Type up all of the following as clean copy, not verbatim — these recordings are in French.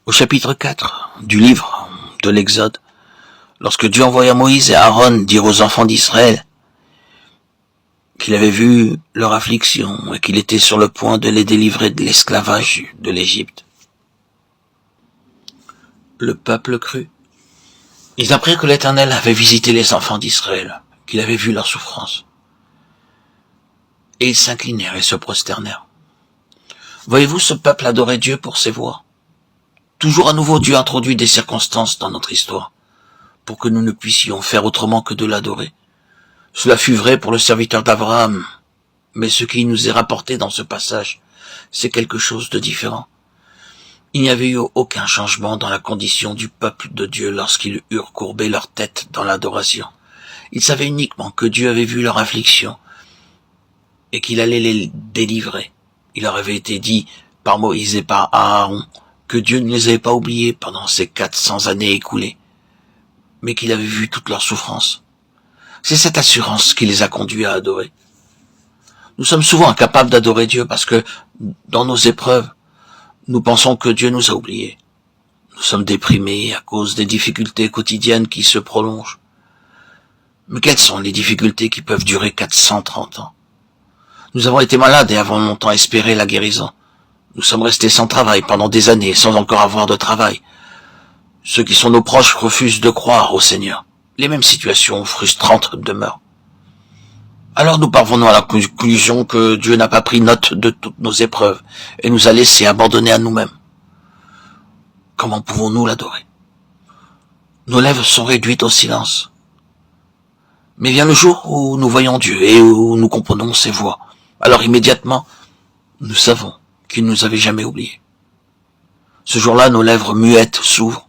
Au chapitre 4 du livre de l'Exode, lorsque Dieu envoya Moïse et Aaron dire aux enfants d'Israël qu'il avait vu leur affliction et qu'il était sur le point de les délivrer de l'esclavage de l'Égypte, le peuple crut. Ils apprirent que l'Éternel avait visité les enfants d'Israël, qu'il avait vu leur souffrance. Et ils s'inclinèrent et se prosternèrent. Voyez-vous, ce peuple adorait Dieu pour ses voies. Toujours à nouveau, Dieu introduit des circonstances dans notre histoire, pour que nous ne puissions faire autrement que de l'adorer. Cela fut vrai pour le serviteur d'Abraham, mais ce qui nous est rapporté dans ce passage, c'est quelque chose de différent. Il n'y avait eu aucun changement dans la condition du peuple de Dieu lorsqu'ils eurent courbé leur tête dans l'adoration. Ils savaient uniquement que Dieu avait vu leur affliction et qu'il allait les délivrer. Il leur avait été dit par Moïse et par Aaron que Dieu ne les avait pas oubliés pendant ces 400 années écoulées, mais qu'il avait vu toute leur souffrance. C'est cette assurance qui les a conduits à adorer. Nous sommes souvent incapables d'adorer Dieu parce que, dans nos épreuves, nous pensons que Dieu nous a oubliés. Nous sommes déprimés à cause des difficultés quotidiennes qui se prolongent. Mais quelles sont les difficultés qui peuvent durer 430 ans? Nous avons été malades et avons longtemps espéré la guérison. Nous sommes restés sans travail pendant des années, sans encore avoir de travail. Ceux qui sont nos proches refusent de croire au Seigneur. Les mêmes situations frustrantes demeurent. Alors nous parvenons à la conclusion que Dieu n'a pas pris note de toutes nos épreuves et nous a laissés abandonnés à nous-mêmes. Comment pouvons-nous l'adorer? Nos lèvres sont réduites au silence. Mais vient le jour où nous voyons Dieu et où nous comprenons ses voix. Alors immédiatement, nous savons qu'il ne nous avait jamais oubliés. Ce jour-là, nos lèvres muettes s'ouvrent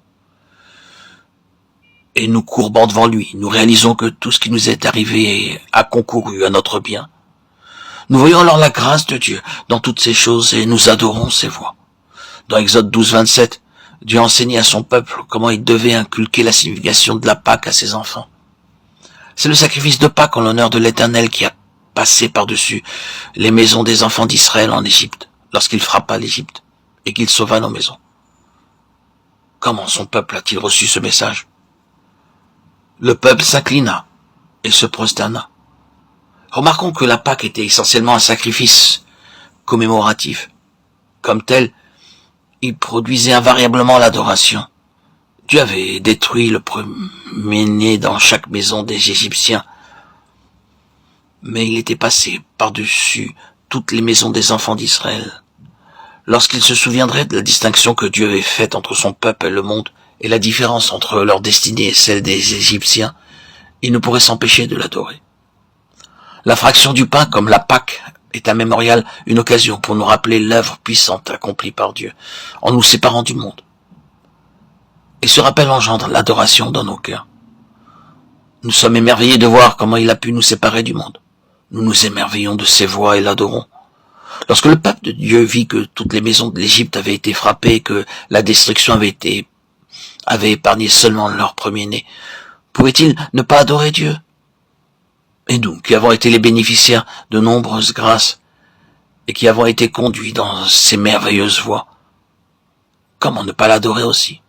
et nous courbant devant lui, nous réalisons que tout ce qui nous est arrivé a concouru à notre bien. Nous voyons alors la grâce de Dieu dans toutes ces choses et nous adorons ses voies. Dans Exode 12, 27, Dieu a enseigné à son peuple comment il devait inculquer la signification de la Pâque à ses enfants. C'est le sacrifice de Pâques en l'honneur de l'Éternel qui a passé par-dessus les maisons des enfants d'Israël en Égypte, lorsqu'il frappa l'Égypte et qu'il sauva nos maisons. Comment son peuple a-t-il reçu ce message? Le peuple s'inclina et se prosterna. Remarquons que la Pâque était essentiellement un sacrifice commémoratif. Comme tel, il produisait invariablement l'adoration. Dieu avait détruit le premier-né dans chaque maison des Égyptiens, mais il était passé par-dessus toutes les maisons des enfants d'Israël. Lorsqu'il se souviendrait de la distinction que Dieu avait faite entre son peuple et le monde, et la différence entre leur destinée et celle des Égyptiens, il ne pourrait s'empêcher de l'adorer. La fraction du pain, comme la Pâque, est un mémorial, une occasion pour nous rappeler l'œuvre puissante accomplie par Dieu, en nous séparant du monde. Et ce rappel engendre l'adoration dans nos cœurs. Nous sommes émerveillés de voir comment il a pu nous séparer du monde. Nous nous émerveillons de ses voies et l'adorons. Lorsque le peuple de Dieu vit que toutes les maisons de l'Égypte avaient été frappées, que la destruction avait épargné seulement leur premier-né, pouvait-il ne pas adorer Dieu? Et nous, qui avons été les bénéficiaires de nombreuses grâces, et qui avons été conduits dans ces merveilleuses voies, comment ne pas l'adorer aussi?